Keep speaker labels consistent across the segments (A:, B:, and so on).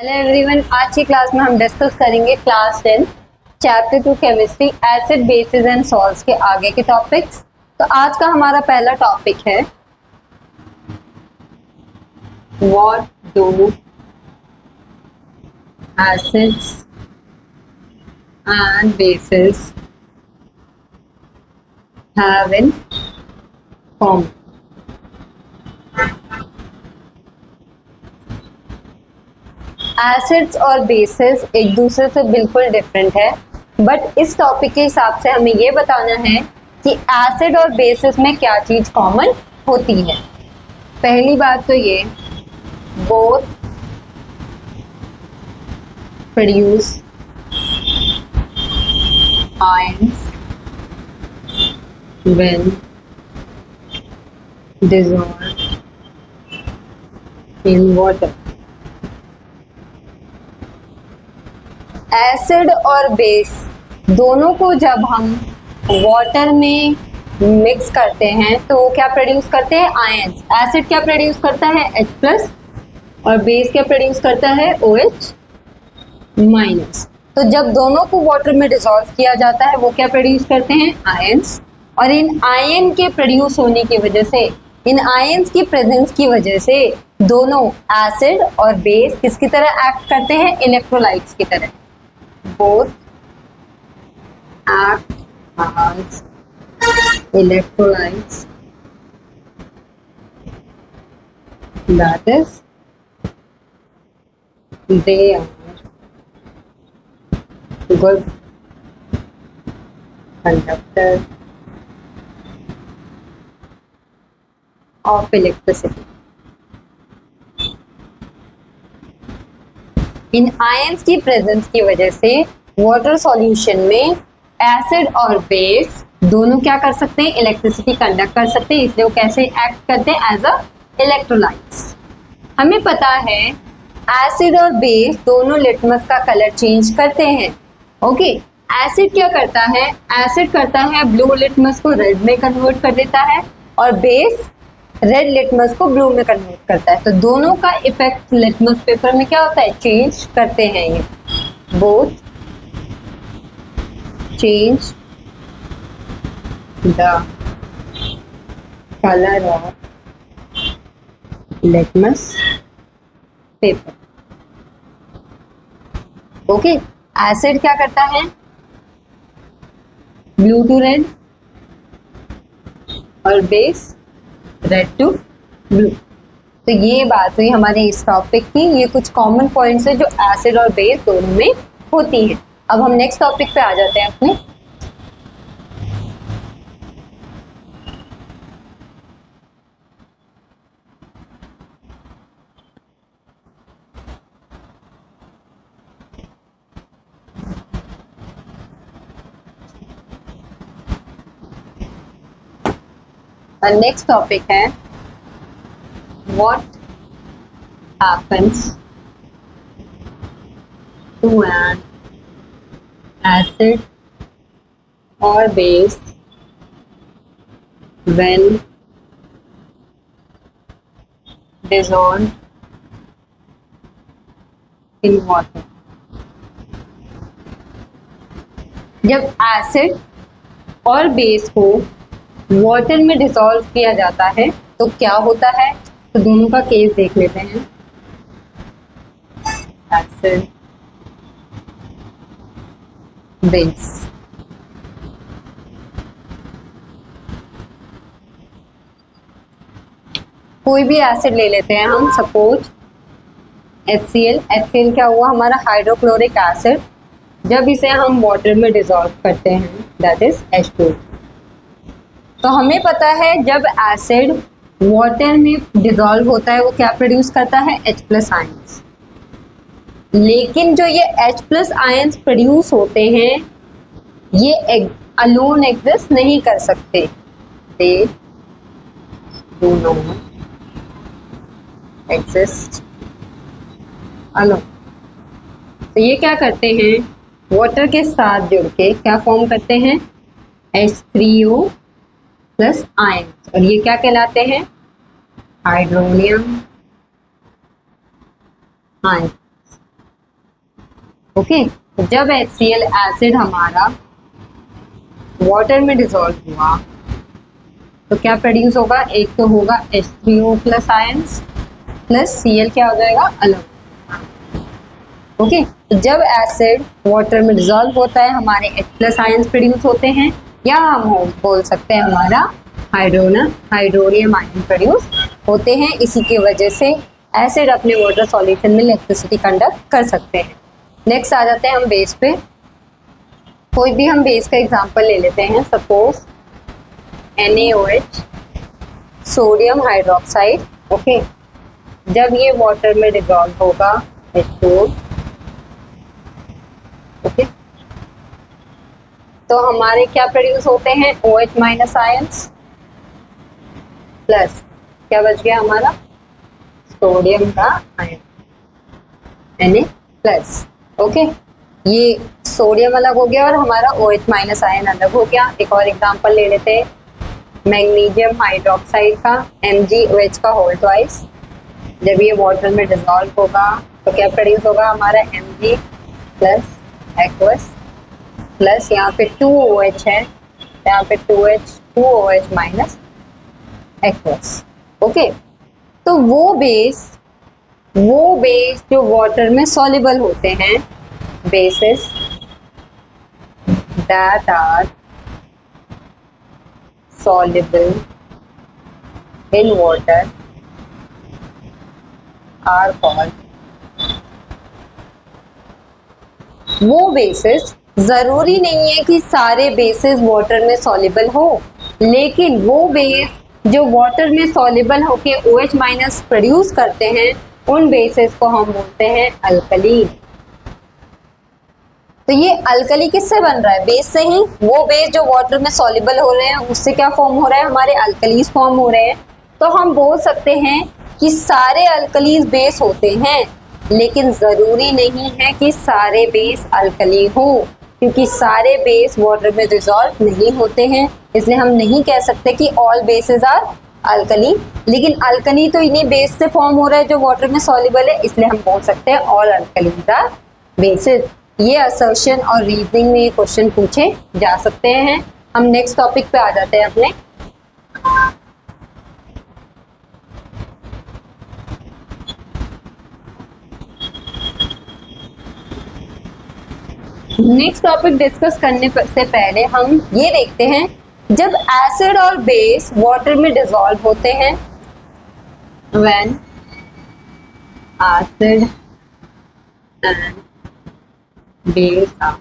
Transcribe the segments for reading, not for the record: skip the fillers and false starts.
A: Hello everyone, आज की class में हम डिस्कस करेंगे class 10 chapter 2 chemistry acid basis and salts के आगे के टॉपिक्स। तो आज का हमारा पहला टॉपिक है what do acids and bases have in common. Acids और बेसिस एक दूसरे से बिल्कुल डिफरेंट है, बट इस टॉपिक के हिसाब से हमें ये बताना है कि एसिड और बेसिस में क्या चीज कॉमन होती है। पहली बात तो ये, both produce ions when dissolved in water। Acid और बेस दोनों को जब हम वाटर में मिक्स करते हैं तो वो क्या प्रोड्यूस करते हैं? आयंस। एसिड क्या प्रोड्यूस करता है? H+ और बेस क्या प्रोड्यूस करता है? OH-। तो जब दोनों को वाटर में डिसॉल्व किया जाता है वो क्या प्रोड्यूस करते हैं? आयंस। और इन आयन के प्रोड्यूस होने की वजह से, इन आयंस की प्रेजेंस की वजह से दोनों एसिड और बेस किसकी तरह एक्ट करते हैं? इलेक्ट्रोलाइट्स की तरह। Both act as electrolytes, that is, they are good conductor of electricity। In ions की प्रेजेंस की वजह से वाटर सॉल्यूशन में एसिड और बेस दोनों क्या कर सकते हैं? इलेक्ट्रिसिटी कंडक्ट कर सकते हैं, इसलिए वो कैसे एक्ट करते हैं? As a electrolytes. हमें पता है एसिड और बेस दोनों लिटमस का कलर चेंज करते हैं। ओके, एसिड क्या करता है? एसिड करता है ब्लू लिटमस को रेड में कन्वर्ट कर देता है और बेस रेड लिटमस को ब्लू में कन्वर्ट करता है। तो दोनों का इफेक्ट लिटमस पेपर में क्या होता है? चेंज करते हैं। ये both change the colour of litmus paper. Okay, acid क्या करता है? ब्लू टू रेड और बेस रेड टू ब्लू। तो ये बात हुई हमारे इस टॉपिक की। ये कुछ कॉमन पॉइंट्स है जो एसिड और बेस दोनों में होती हैं। अब हम नेक्स्ट टॉपिक पे आ जाते हैं अपने। नेक्स्ट टॉपिक है what happens to an acid or base when dissolved in water। जब एसिड और बेस को वाटर में डिसॉल्व किया जाता है तो क्या होता है? तो दोनों का केस देख लेते हैं। एसिड बेस, कोई भी एसिड ले लेते हैं हम, सपोज HCl। HCl क्या हुआ? हमारा हाइड्रोक्लोरिक एसिड। जब इसे हम वाटर में डिसॉल्व करते हैं दैट इज H2। तो हमें पता है जब एसिड वाटर में डिसॉल्व होता है वो क्या प्रोड्यूस करता है? H+ ions. लेकिन जो ये H+ आयंस प्रोड्यूस होते हैं ये अलोन एग्जिस्ट नहीं कर सकते। They do not exist alone. तो ये क्या करते हैं? वाटर के साथ जुड़ के क्या फॉर्म करते हैं? H3O plus ions. और ये क्या कहलाते हैं? Hydronium ions. ओके, तो जब HCl एसिड हमारा वाटर में डिसॉल्व हुआ तो क्या प्रोड्यूस होगा, एक तो होगा H3O plus ions plus Cl क्या हो जाएगा अलग। ओके, तो जब एसिड वाटर में डिसॉल्व होता है हमारे H प्लस आयंस प्रोड्यूस होते हैं, या हम बोल सकते हैं हमारा हाइड्रोनियम आयन प्रोड्यूस होते हैं। इसी की वजह से एसिड अपने वाटर सॉल्यूशन में इलेक्ट्रिसिटी कंडक्ट कर सकते हैं। नेक्स्ट आ जाते हैं हम बेस पे। कोई भी हम बेस का एग्जांपल ले लेते हैं, suppose NaOH sodium hydroxide. Okay, जब ये वाटर में डिसॉल्व होगा H2O, ओके, तो हमारे क्या प्रोड्यूस होते हैं, OH माइनस आयंस प्लस क्या बच गया हमारा सोडियम का आयन Na प्लस। ओके, ये सोडियम अलग हो गया और हमारा OH माइनस आयन अलग हो गया। एक और एग्जांपल ले लेते हैं, मैग्नीशियम हाइड्रोक्साइड का MgOH का होल ट्वाइस। जब ये वाटर में डिसॉल्व होगा तो क्या प्रोड्यूस होगा हमारा Mg प्लस एक्वस प्लस यहाँ पे 2OH है, यहाँ पे 2OH माइनस एक्वस। ओके, तो वो बेस जो वाटर में सॉल्युबल होते हैं, bases that are soluble in water are called, वो बेसिस जरूरी नहीं है कि सारे बेसिस वाटर में सॉल्युबल हो, लेकिन वो बेस जो वाटर में सॉल्युबल होके OH माइनस प्रोड्यूस करते हैं उन बेसिस को हम बोलते हैं अल्कली। तो ये अल्कली किससे बन रहा है, बेस से ही। वो बेस जो वाटर में सॉल्युबल हो रहे हैं उससे क्या फॉर्म हो रहा है, हमारे अल्कलीज फॉर्म हो रहे हैं। तो हम बोल सकते हैं कि सारे अल्कलीज बेस होते हैं, लेकिन जरूरी नहीं है कि सारे बेस अल्कली हो, क्योंकि सारे बेस वाटर में डिसॉल्व नहीं होते हैं। इसलिए हम नहीं कह सकते कि ऑल बेसेस आर अल्कली, लेकिन अल्कली तो इन्हीं बेस से फॉर्म हो रहा है जो वाटर में सॉल्युबल है, इसलिए हम बोल सकते हैं ऑल अल्कलीज आर बेसिस। ये असर्शन और रीजनिंग में ये क्वेश्चन पूछे जा सकते हैं। हम नेक्स्ट टॉपिक पे आ जाते हैं अपने। नेक्स्ट टॉपिक डिस्कस करने से पहले हम ये देखते हैं, जब एसिड और बेस वाटर में डिसॉल्व होते हैं, when acid and base are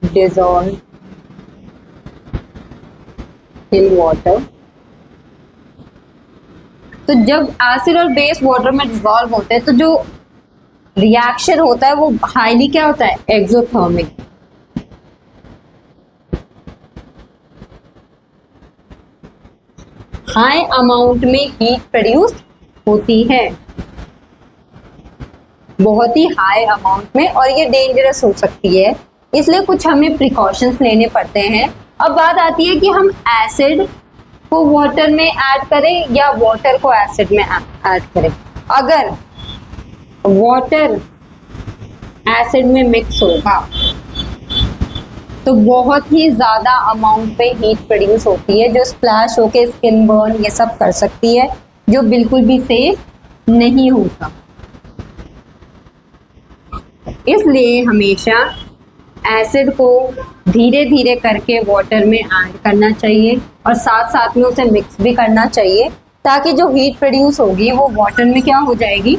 A: dissolve in water. तो जब एसिड और बेस वाटर में डिसॉल्व होते हैं तो जो रिएक्शन होता है वो हाईली क्या होता है, एक्सोथर्मिक। हाई अमाउंट में हीट प्रोड्यूस होती है, बहुत ही हाई अमाउंट में, और ये डेंजरस हो सकती है, इसलिए कुछ हमें प्रिकॉशंस लेने पड़ते हैं। अब बात आती है कि हम एसिड को वाटर में ऐड करें या वाटर को एसिड में ऐड करें। अगर वाटर एसिड में मिक्स होगा तो बहुत ही ज़्यादा अमाउंट पे हीट प्रोड्यूस होती है, जो स्प्लैश होके स्किन बर्न ये सब कर सकती है, जो बिल्कुल भी सेफ नहीं होता। इसलिए हमेशा एसिड को धीरे धीरे करके वाटर में ऐड करना चाहिए और साथ साथ में उसे मिक्स भी करना चाहिए, ताकि जो हीट प्रोड्यूस होगी वो वाटर में क्या हो जाएगी,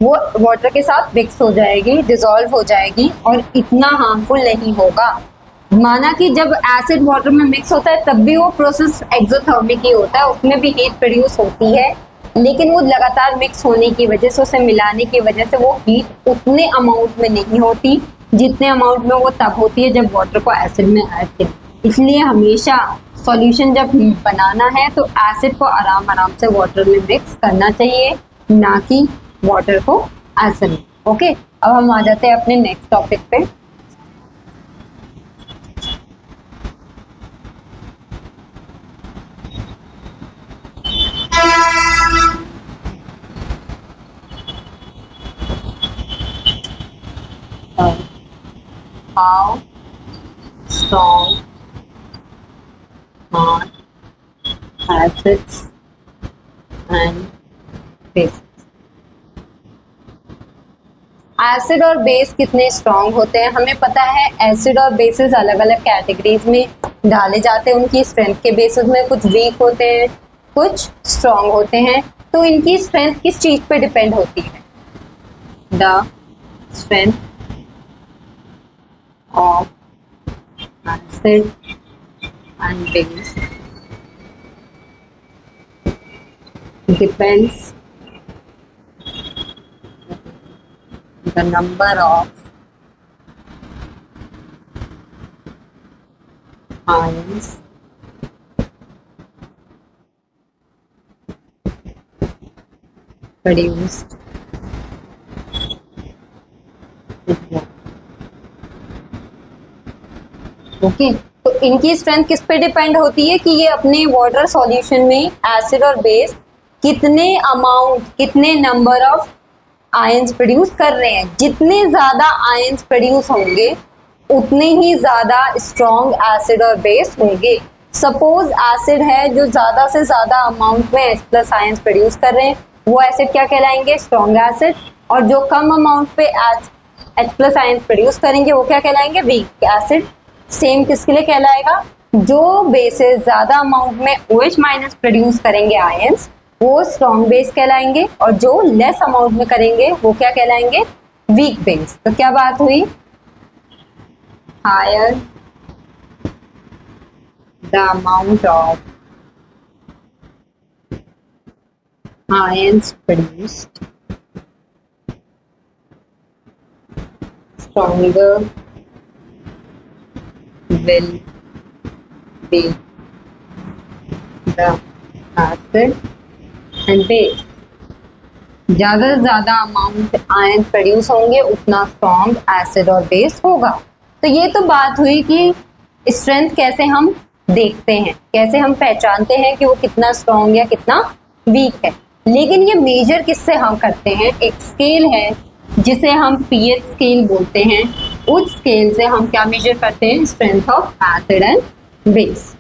A: वो वाटर के साथ मिक्स हो जाएगी, डिसॉल्व हो जाएगी और इतना हार्मफुल नहीं होगा। माना कि जब एसिड वाटर में मिक्स होता है तब भी वो प्रोसेस एक्सोथर्मिक ही होता है, उसमें भी हीट प्रोड्यूस होती है, लेकिन वो लगातार मिक्स होने की वजह से, उसे मिलाने की वजह से वो हीट उतने अमाउंट में नहीं होती जितने अमाउंट में वो तब होती है जब वाटर को एसिड में ऐड करें। इसलिए हमेशा सॉल्यूशन जब बनाना है तो एसिड को आराम आराम से वाटर में मिक्स करना चाहिए, ना कि वाटर को एसिड में। ओके, अब हम आ जाते हैं अपने नेक्स्ट टॉपिक पे। How strong are acids and base. Acid और बेस कितने स्ट्रॉन्ग होते हैं हमें पता है। एसिड और बेसिस अलग अलग कैटेगरीज में डाले जाते हैं उनकी स्ट्रेंथ के बेसिस में। कुछ वीक होते हैं, कुछ स्ट्रॉन्ग होते हैं। तो इनकी स्ट्रेंथ किस चीज पे डिपेंड होती है? The strength of acid and base depends the number of ions produced with water। Okay, तो इनकी स्ट्रेंथ किस पे डिपेंड होती है कि ये अपने वाटर सॉल्यूशन में एसिड और बेस कितने अमाउंट, कितने नंबर ऑफ आयंस प्रोड्यूस कर रहे हैं। जितने ज्यादा आयंस प्रोड्यूस होंगे उतने ही ज्यादा स्ट्रॉन्ग एसिड और बेस होंगे। सपोज एसिड है जो ज्यादा से ज्यादा अमाउंट में H+ आयंस प्रोड्यूस कर रहे हैं, वो एसिड क्या कहलाएंगे? Strong acid. और जो कम अमाउंट पे H+ आयंस प्रोड्यूस करेंगे वो क्या कहलाएंगे? Weak acid. सेम किसके लिए कहलाएगा? जो बेसेस ज्यादा अमाउंट में OH- प्रोड्यूस करेंगे आयंस, वो स्ट्रॉन्ग बेस कहलाएंगे। और जो लेस अमाउंट में करेंगे वो क्या कहलाएंगे? Weak base. तो क्या बात हुई? Higher the amount of ions produced, stronger will be the acid and base। ज्यादा से ज्यादा अमाउंट आयन प्रोड्यूस होंगे उतना स्ट्रॉन्ग एसिड और बेस होगा। तो ये तो बात हुई कि स्ट्रेंथ कैसे हम देखते हैं, कैसे हम पहचानते हैं कि वो कितना स्ट्रॉन्ग या कितना वीक है। लेकिन ये मेजर किससे हम करते हैं? एक स्केल है जिसे हम pH स्केल बोलते हैं। उस स्केल से हम क्या मेजर करते हैं? Strength of acid and base.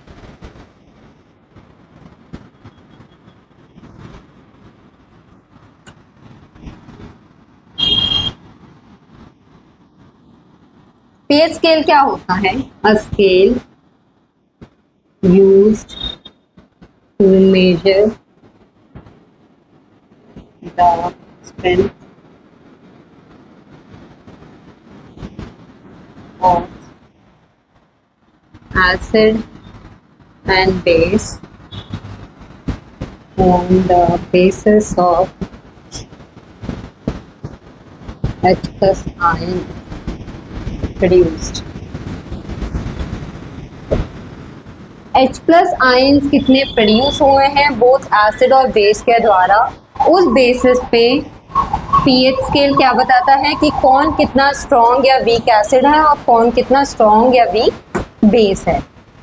A: pH scale क्या होता है? A scale used to measure the strength of acid and base on the basis of H+ ion produced। H+ ions कितने प्रोड्यूस हुए हैं बोथ एसिड और base के द्वारा, उस बेसिस पे pH स्केल क्या बताता है कि कौन कितना स्ट्रॉन्ग या वीक एसिड है और कौन कितना स्ट्रॉन्ग या वीक बेस है।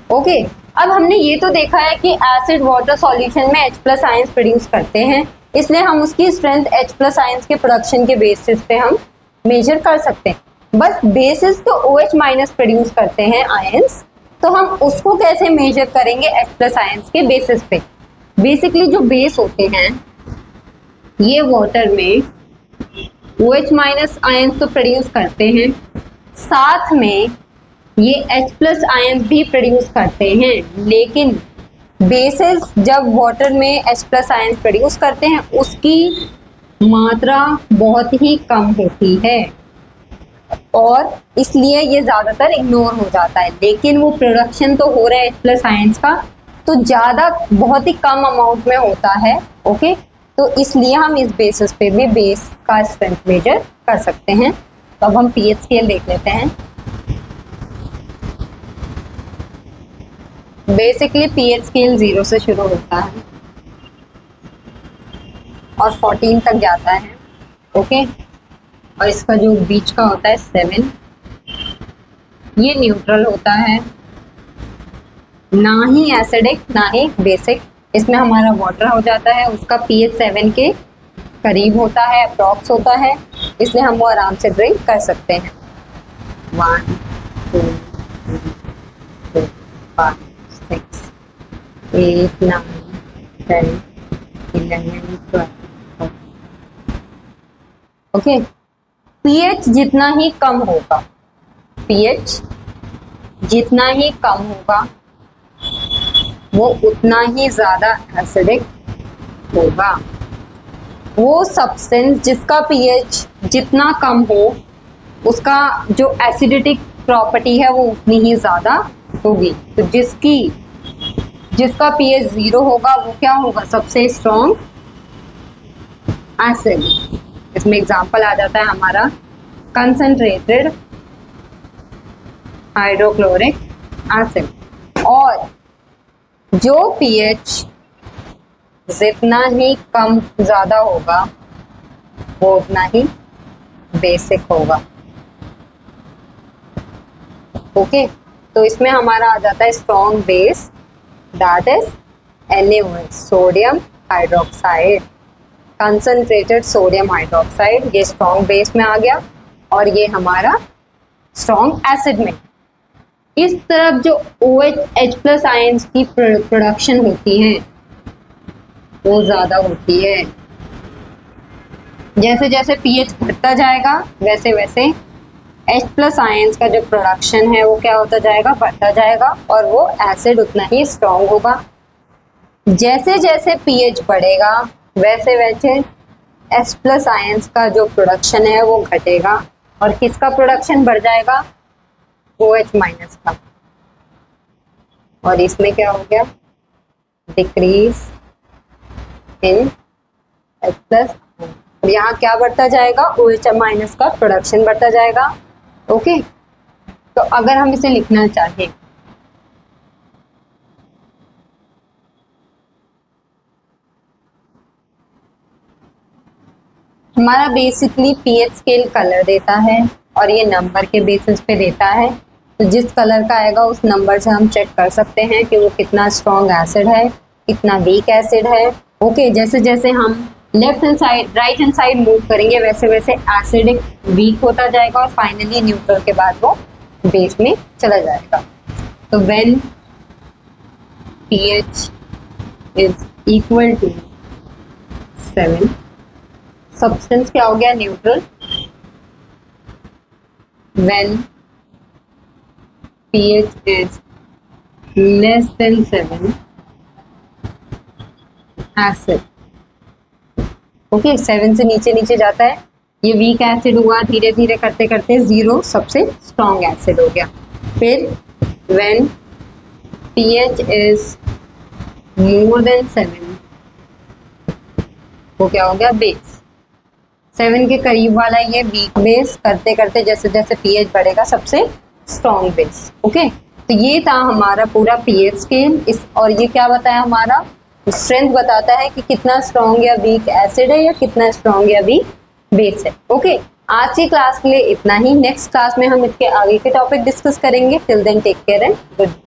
A: ओके, अब हमने ये तो देखा है कि एसिड वाटर सॉल्यूशन में H+ आयंस प्रोड्यूस करते हैं, इसलिए हम उसकी स्ट्रेंथ H+ आयंस के प्रोडक्शन के बेसिस पे हम मेजर कर सकते हैं। बस बेसिस तो OH- प्रोड्यूस करते हैं आयंस, तो हम उसको कैसे मेजर करेंगे? H+ आयंस के बेसिस पे। बेसिकली जो बेस होते हैं ये वाटर में OH- आयंस तो प्रोड्यूस करते हैं, साथ में ये H+ आयंस भी प्रोड्यूस करते हैं। लेकिन बेसिस जब वाटर में H+ आयंस प्रोड्यूस करते हैं उसकी मात्रा बहुत ही कम होती है और इसलिए ये ज़्यादातर इग्नोर हो जाता है। लेकिन वो प्रोडक्शन तो हो रहा है H+ आयंस का, तो ज़्यादा बहुत ही कम अमाउंट में होता है। ओके, तो इसलिए हम इस बेसिस पे भी बेस का स्ट्रेंथ मेजर कर सकते हैं। तो अब हम pH स्केल देख लेते हैं। बेसिकली pH स्केल 0 से शुरू होता है और 14 तक जाता है। ओके, और इसका जो बीच का होता है 7, ये न्यूट्रल होता है, ना ही एसिडिक ना ही बेसिक। इसमें हमारा वाटर हो जाता है, उसका pH 7 के करीब होता है, अप्रॉक्स होता है, इसलिए हम वो आराम से ड्रिंक कर सकते हैं। 1 5, 6, 8, 9, 10, 11, 12. ओके, पीएच जितना ही कम होगा, पीएच जितना ही कम होगा वो उतना ही ज्यादा एसिडिक होगा। वो सब्सटेंस जिसका पीएच जितना कम हो उसका जो एसिडिटिक प्रॉपर्टी है वो उतनी ही ज्यादा होगी। तो जिसका पीएच 0 होगा वो क्या होगा, सबसे स्ट्रॉन्ग एसिड। इसमें एग्जांपल आ जाता है हमारा कंसंट्रेटेड हाइड्रोक्लोरिक एसिड। और जो पीएच जितना ही कम ज्यादा होगा वो उतना ही बेसिक होगा। ओके, तो इसमें हमारा आ जाता है strong base, that is NaOH, sodium hydroxide, concentrated sodium hydroxide. ये स्ट्रॉन्ग बेस में आ गया और ये हमारा स्ट्रॉन्ग एसिड में। इस तरफ जो OH H+ आयंस की प्रोडक्शन होती है वो ज्यादा होती है। जैसे जैसे पीएच घटता जाएगा वैसे वैसे H+ आयंस का जो प्रोडक्शन है वो क्या होता जाएगा, बढ़ता जाएगा और वो एसिड उतना ही स्ट्रॉन्ग होगा। जैसे जैसे पीएच बढ़ेगा वैसे वैसे H+ आयंस का जो प्रोडक्शन है वो घटेगा और किसका प्रोडक्शन बढ़ जाएगा, OH- का। और इसमें क्या हो गया, डिक्रीज इन H+। और यहाँ क्या बढ़ता जाएगा, OH- का प्रोडक्शन बढ़ता जाएगा। ओके, तो अगर हम इसे लिखना चाहें हमारा बेसिकली पीएच स्केल कलर देता है और ये नंबर के बेसिस पे देता है। तो जिस कलर का आएगा उस नंबर से हम चेक कर सकते हैं कि वो कितना स्ट्रॉन्ग एसिड है, कितना वीक एसिड है। ओके, जैसे जैसे हम left hand side right hand side move करेंगे वैसे वैसे एसिडिक वीक होता जाएगा और फाइनली न्यूट्रल के बाद वो बेस में चला जाएगा। तो when pH is equal to 7, substance क्या हो गया, neutral. When pH is less than 7, acid। Okay, 7 से नीचे नीचे जाता है, ये वीक एसिड हुआ, धीरे धीरे करते करते 0 सबसे स्ट्रॉन्ग एसिड हो गया। फिर when pH is more than 7, वो क्या हो गया, बेस। 7 के करीब वाला ये वीक बेस, करते करते जैसे जैसे pH बढ़ेगा सबसे स्ट्रॉन्ग बेस। ओके, तो ये था हमारा पूरा पीएच स्केल। इस और ये क्या बताया, हमारा स्ट्रेंथ बताता है कि कितना स्ट्रॉन्ग या वीक एसिड है या कितना स्ट्रॉन्ग या वीक बेस है। ओके, आज की क्लास के लिए इतना ही। नेक्स्ट क्लास में हम इसके आगे के टॉपिक डिस्कस करेंगे। Till then take care and good.